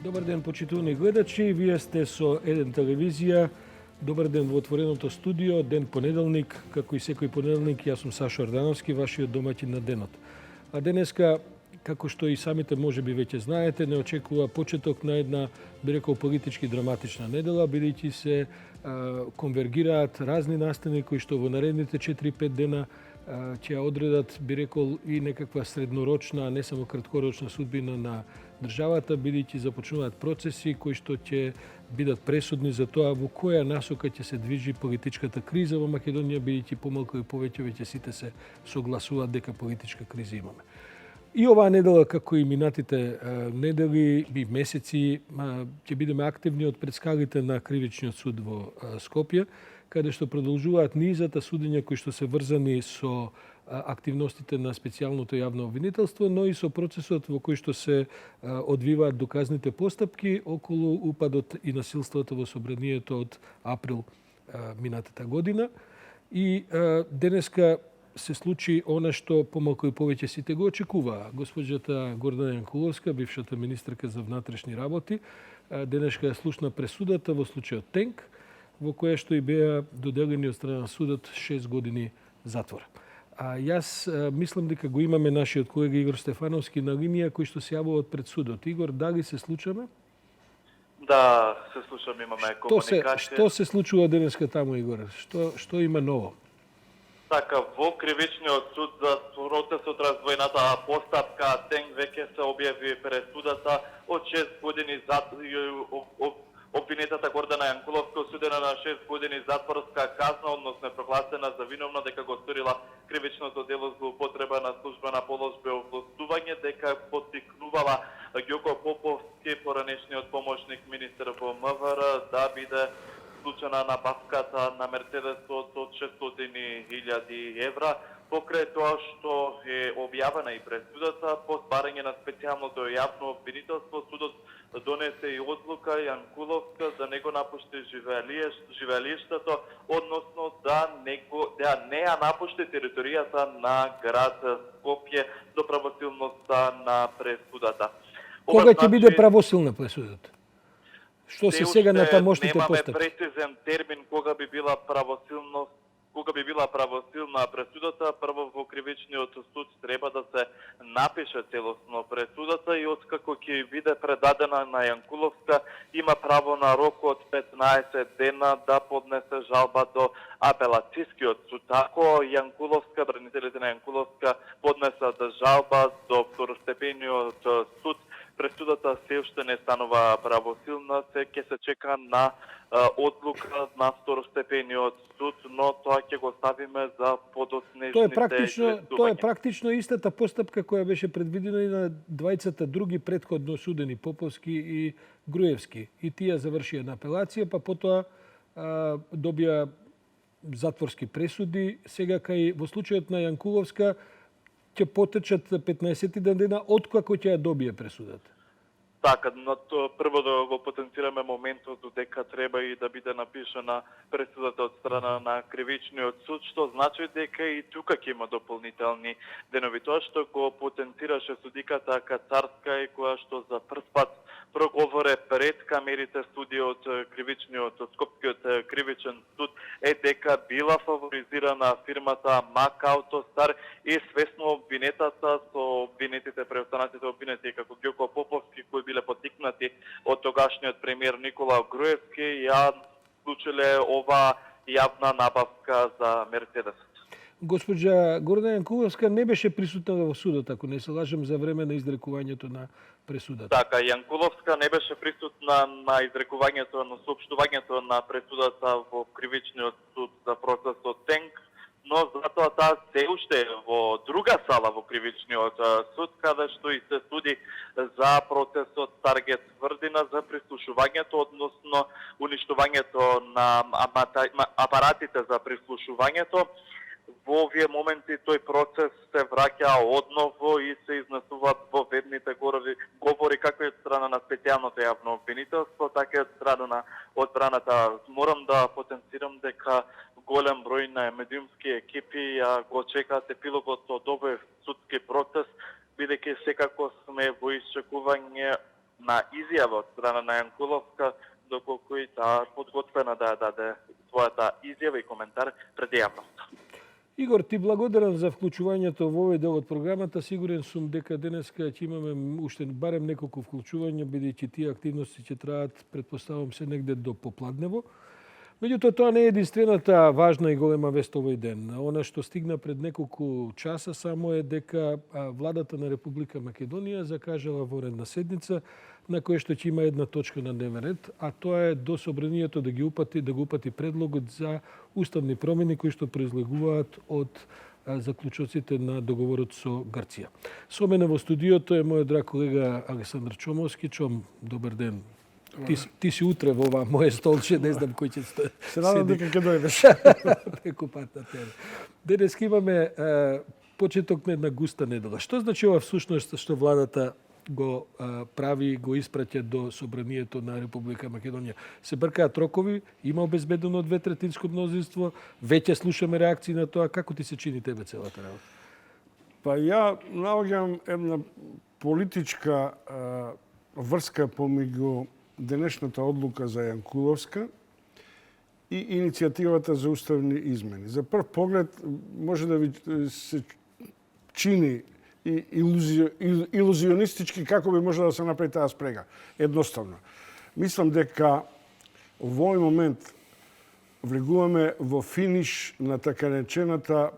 Добар ден, почитувани гледачи. Вие сте со Еден телевизија. Добар ден во отвореното студио, ден понеделник, како и секој понеделник, јас сум Сашо Ардановски, вашиот домаќин на денот. А денеска, како што и самите можеби веќе знаете, не очекува почеток на една, би рекол, политички драматична недела, бидејќи се конвергираат разни настани кои што во наредните 4-5 дена ќе ја одредат, би рекол, и некаква среднорочна, а не само краткорочна судбина на државата, бидејќи започнуваат процеси кои што ќе бидат пресудни за тоа во која насока ќе се движи политичката криза во Македонија, бидејќи помалку и повеќе веќе сите се согласуваат дека политичка криза имаме. И оваа недела, како и минатите недели и месеци, ќе бидеме активни од пред скалите на Кривичниот суд во Скопје, каде што продолжуваат низата судења кои што се врзани со активностите на специјалното јавно обвинителство, но и со процесот во кој што се одвиваат доказните постапки околу упадот и насилството во собранието од април минатата година. И денеска се случи она што помалку и повеќе сите го очекуваа. Госпоđата Гордана Јанкуловска, бившата министерка за внатрешни работи, денешка слушна пресудата во случајот Тенк, во која што и беа доделени од страна на судот 6 години затвор. А јас мислам дека го имаме нашиот колега Игор Стефановски на линија кој што се јавува пред судот. Игор, дали се случаме? Да, се слушам, имаме комуникација. Што се случува денеска таму, Игор? Што има ново? Така, во Кривичниот суд за процесот развојната постапка Тенк веќе се објави пресудата од 6 години обвинетата Гордана Јанкуловска осудена на 6 години затворска казна, односно прогласена за виновна дека го сторила кривичното дело злоупотреба на службена положба и овластување, дека поттикнувала Ѓоко Поповски, поранешниот помошник министер во МВР, да биде случена набавката на Мерцедес од 600.000 евра, покрај тоа што е објавена и пресудата по барање на специјалното јавно обвинителство, судот донесе и одлука Јанкуловска да не го напушти живеалиштето, односно да не ја напушти територијата на град Скопје до правосилноста на пресудата. Кога ќе биде правосилна пресудата? Што се сега на тамошните постапки? Немаме прецизен термин кога би била правосилна пресудата. Прво во Кривичниот суд треба да се напише целосно пресудата и откако ќе биде предадена на Јанкуловска, има право на рок од 15 дена да поднесе жалба до апелацијскиот суд. Ако Јанкуловска, бранителите на Јанкуловска поднесат жалба до второстепениот суд, пресудата се уште не станува правосилна, ќе се чека на одлука на второстепениот суд, но тоа ќе го ставиме за подоснежните. Тоа е практично истата постапка која беше предвидена и на двајцата други претходно судени, Поповски и Груевски. И тие завршија на апелација, па потоа добија затворски пресуди. Сега кај во случајот на Јанкуловска ќе потечат 15 дена откако ќе ја добие пресудата. Така, но прво да го потенцираме моментот дека треба и да биде напишана пресудата од страна на Кривичниот суд, што значи дека и тука ќе има дополнителни денови. Тоа што го потенцираше судиката Кацарска и која што за прв пат проговоре пред камерите суди од Кривичниот, од Скопскиот кривичен суд, е дека била фаворизирана фирмата Мак Аутостар и свесно обвинетата со обвинетите, преостанатите обвинети како Ѓоко Поповски, кои биле поттикнати од тогашниот премиер Никола Груевски, ја вклучиле ова јавна набавка за Мерцедес. Госпоđа Гордана Јанкуловска не беше присутна во судот, ако не се лажам, за време на изрекувањето на пресудата. Така, Јанкуловска не беше присутна на изрекувањето, на соопштувањето на пресудата во Кривичниот суд за процесот Тенк, но затоа таа се уште е во друга сала во Кривичниот суд, каде што и се суди за процесот Таргет Тврдина за прислушувањето, односно уништувањето на апаратите за прислушувањето. Во овие моменти тој процес се враќа одново и се изнесуваат во ведните говори како и од страна на специјалното јавно обвинителство, така и од страна на одбраната. Морам да потенцирам дека голем број на медиумски екипи го чекаат епилогот од овој судски процес, бидејќи секако сме во исчекување на изјава од страна на Јанкуловска, доколку и таа подготвена да даде својата изјава и коментар пред јавноста. Игор, ти благодарам за вклучувањето во овој дел од програмата. Сигурен сум дека денеска ќе имаме уште барем неколку вклучувања, бидејќи тие активности ќе траат, предпоставам се, негде до попладнево. Меѓутоа, тоа не е единствената важна и голема вест овој ден. Она што стигна пред неколку часа само е дека владата на Република Македонија закажала воредна седница на која што ќе има една точка на дневен ред, а тоа е до собранието да го упати предлогот за уставни промени кои што произлегуваат од заклучоците на договорот со Грција. Со мене во студиото е мојот драг колега Александар Чомовски. Чом, добар ден. Ти си утре во ова моје столче, не знам кој ќе седи. Се надам дека ќе дојдеш. Преку пат на тебе. Денес имаме почеток на една густа недела. Што значи ова всушност што владата го прави, го испраќа до собранието на Република Македонија? Се бркаат рокови, има обезбедено 2/3 мнозинство, веќе слушаме реакции на тоа. Како ти се чини тебе целата работа? Па ја наоѓам една политичка врска помеѓу денешната одлука за Јанкуловска и иницијативата за уставни измени. За прв поглед може да ви се чини и илузионистички како би може да се направи таа спрега. Едноставно. Мислам дека во овој момент влегуваме во финиш на така речената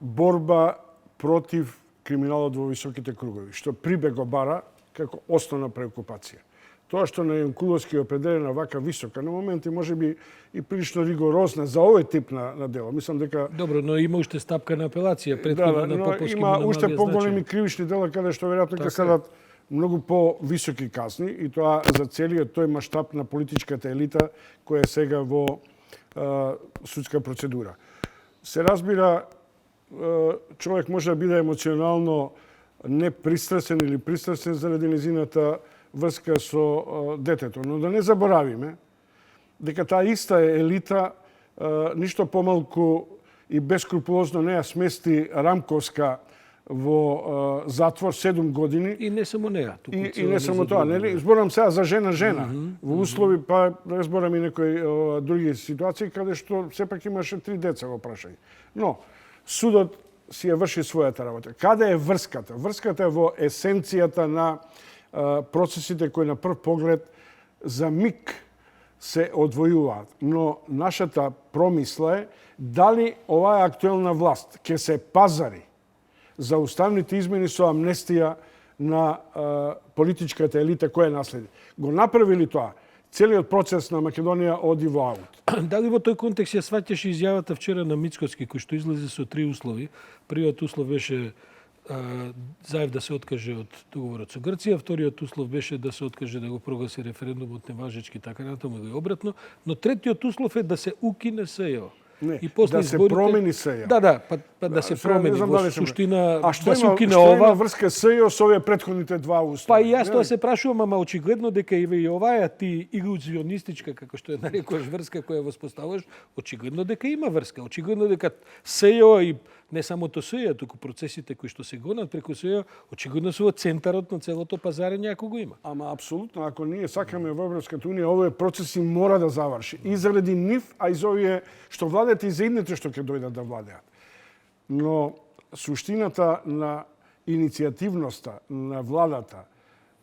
борба против криминалот во високите кругови, што Прибег го бара како основна преокупација. Тоа што на Јанкуловски е определена вака висока, на моменти може би и прилично ригорозна за овој тип на дело. Мислам дека Добро, но има уште стапка на апелација, претходно на Поповски има уште поголеми кривични дела каде што веројатно ќе седат многу по-високи казни и тоа за целиот тој маштаб на политичката елита која е сега во судска процедура. Се разбира, човек може да биде емоционално непристрасен или пристрасен заради незината врска со детето. Но да не заборавиме дека таа иста елита ништо помалку и бескрупулозно не ја смести Рамковска во затвор 7 години. И не само неа. И не само тоа. Нели? Зборам сега за жена. Во услови, па разборам и некои други ситуации, каде што сепак имаше 3 деца во прашање. Но, судот си ја врши својата работа. Каде е врската? Врската е во есенцијата на процесите кои на прв поглед за миг се одвојуваат. Но нашата промисла е дали оваа актуелна власт ќе се пазари за уставните измени со амнестија на политичката елита која наследи. Го направили тоа, целиот процес на Македонија оди во аут. Дали во тој контекст ја сваќаш изјавата вчера на Мицкоски, кој што излезе со 3 услови? Првиот услов беше Заев да се откаже од договорот со Грција, вториот услов беше да се откаже да го прогласи референдумот неважечки, така натаму или обратно, но третиот услов е да се укине СЈО. Не, и после да се изборите промени СЈО. Да се промени во суштина, а што да се укине ова? ова. Врска СЈО со овие претходните два услови? Па и јас тоа се прашувам, ама очигледно дека и оваа ти илузионистичка, како што ја нарекуваш, врска која воспоставуваш, очигледно дека има врска. Очигледно дека СЈО и не само тоа СЈО, туку процесите кои што се гонат преку СЈО, очигледно се во центарот на целото пазарење ако го има. Ама апсолутно, ако ние сакаме во Европската унија, овие процеси мора да заврши. И заради нив, а и за овие што владеат и за идните што ќе дојдат да владеат. Но суштината на иницијативноста на владата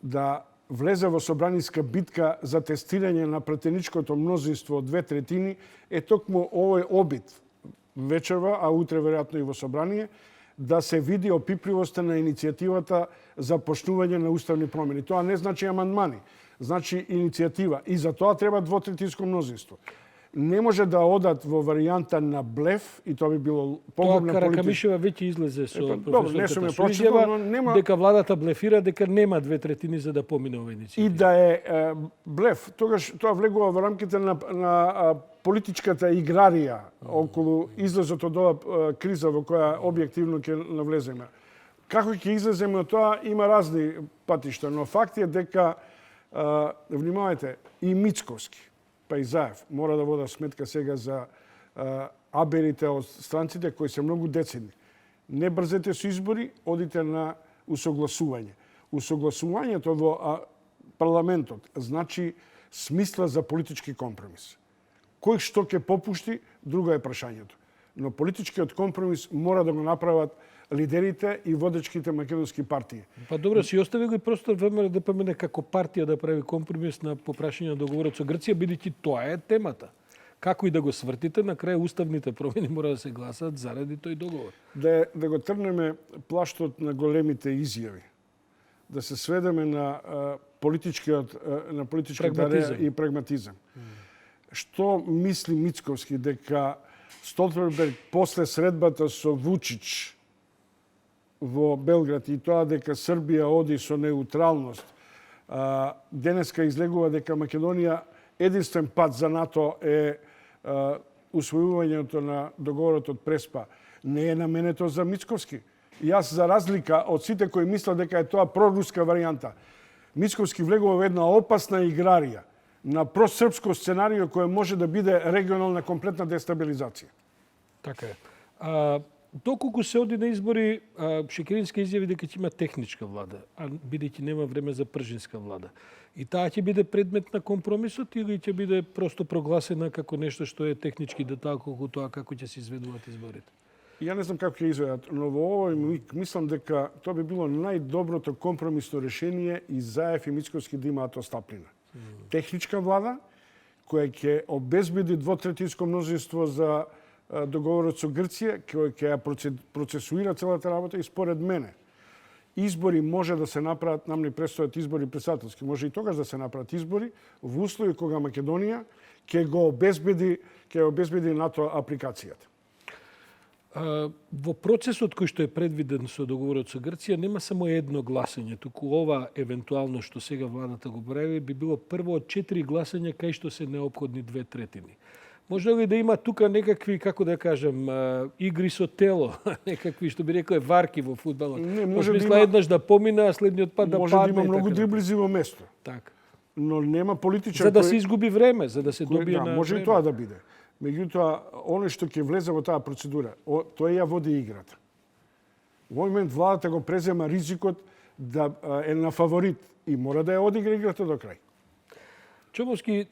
да влезе во собраниска битка за тестирање на претеничкото мнозинство од 2/3 е токму овој обид вечерва, а утре веројатно и во собрание, да се види опипливоста на иницијативата за почнување на уставни промени. Тоа не значи амандмани, значи иницијатива. И за тоа треба 2/3 мнозинство. Не може да одат во варијанта на блеф и тоа би било погубна политика. Тоа Каракамишева веќе излезе со професорката Стојчева, дека владата блефира, дека нема 2/3 за да помине ова иницијатива. И да е блеф, тогаш тоа влегува во рамките на политичката играрија околу излезот од оваа криза во која објективно ќе навлеземе. Како ќе излеземе од тоа, има разни патишта, но факт е дека, внимавајте, и Мицковски, па и Заев, мора да вода сметка сега за аберите од странците кои се многу децидни. Не брзете со избори, одите на усогласување. Усогласувањето во парламентот значи смисла за политички компромис. Кој што ќе попушти, друго е прашањето. Но политичкиот компромис мора да го направат лидерите и водечките македонски партии. Па добро, си остави го и простор ВМРО да помине како партија да прави компромис на попрашање на договорот со Грција, бидејќи тоа е темата. Како и да го свртите, на крај уставните промени мора да се гласат заради тој договор. Да го трнеме плаштот на големите изјави. Да се сведеме на политичката реа и прагматизам. Што мисли Мицковски дека Столтенберг после средбата со Вучич во Белград и тоа дека Србија оди со неутралност, денеска излегува дека Македонија единствен пат за НАТО е усвојувањето на договорот од Преспа. Не е наменето за Мицковски. Јас, за разлика од сите кои мислат дека е тоа проруска варијанта, Мицковски влегува во една опасна играрија на просрпско сценарио кое може да биде регионална комплетна дестабилизација. Така е. Доколку се оди на избори, Шекеринска изјави дека ќе има техничка влада, а бидејќи нема време за пржинска влада. И таа ќе биде предмет на компромисот или ќе биде просто прогласена како нешто што е технички детал колку тоа како ќе се изведуваат изборите? Ја не знам како ќе изведат, но во овој миг мислам дека тоа би било најдоброто компромисно решение и Заев и Мицковски да имаат остапнина. Техничка влада која ќе обезбеди двотретинско мнозинство за договорот со Грција, кој ќе ја процесуира целата работа и според мене избори може да се направат, нам не престојат избори председателски, може и тогаш да се направат избори во услови кога Македонија ќе го обезбеди НАТО апликацијата. Во процесот кој што е предвиден со договорот со Грција нема само едно гласање, туку ова евентуално што сега владата го прави би било прво од 4 гласања кај што се неопходни 2/3. Може ли да има тука некакви, како да кажам, игри со тело, некакви што би рекол варки во фудбалот? Не, може да има еднаш да помине, а следниот пат да падне. Може да има многу дриблизи во место. Така. Но нема политичар за да се изгуби време, за да се добие на може време. И тоа да биде. Меѓутоа, оно што ќе влезе во таа процедура, тој ја води играта. Во момент владата го презема ризикот да е на фаворит и мора да ја одигра играта до крај. Чомовски,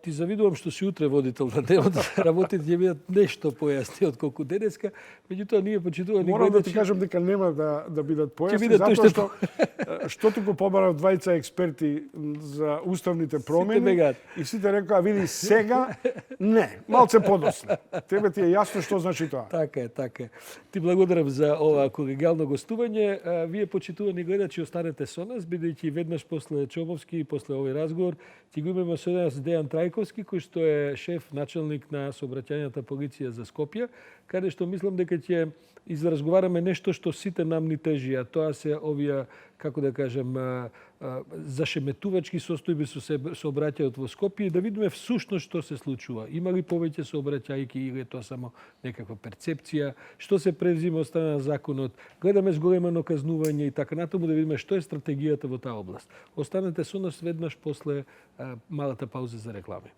ти завидувам што си утре водител на денот, работите ќе бидат нешто појасни од колку денеска, меѓутоа ние почитувани морам да ти кажам дека нема да бидат појасни, затоа што туку побарав двајца експерти за уставните промени и сите рекоа, види сега, не, малце подоцна. Тебе ти е јасно што значи тоа. Така е, така е. Ти благодарам за ова колегијално гостување. Вие почитувани гледачи останете со нас, бидејќи веднаш после Чомовски и после овој разговор ќе го имаме со нас Дејан Трајковски, кој што е шеф, началник на сообраќајната полиција за Скопје, каде што мислам дека ќе изразговараме нешто што сите нам ни тежи, а тоа се овие, како да кажем, зашеметувачки состојби со сообраќајот во Скопје и да видиме всушност што се случува. Има ли повеќе сообраќајки или е тоа само некаква перцепција, што се превзима од страна на законот, гледаме зголемено казнување и така натаму да видиме што е стратегијата во таа област. Останете со нас веднаш после малата пауза за реклами.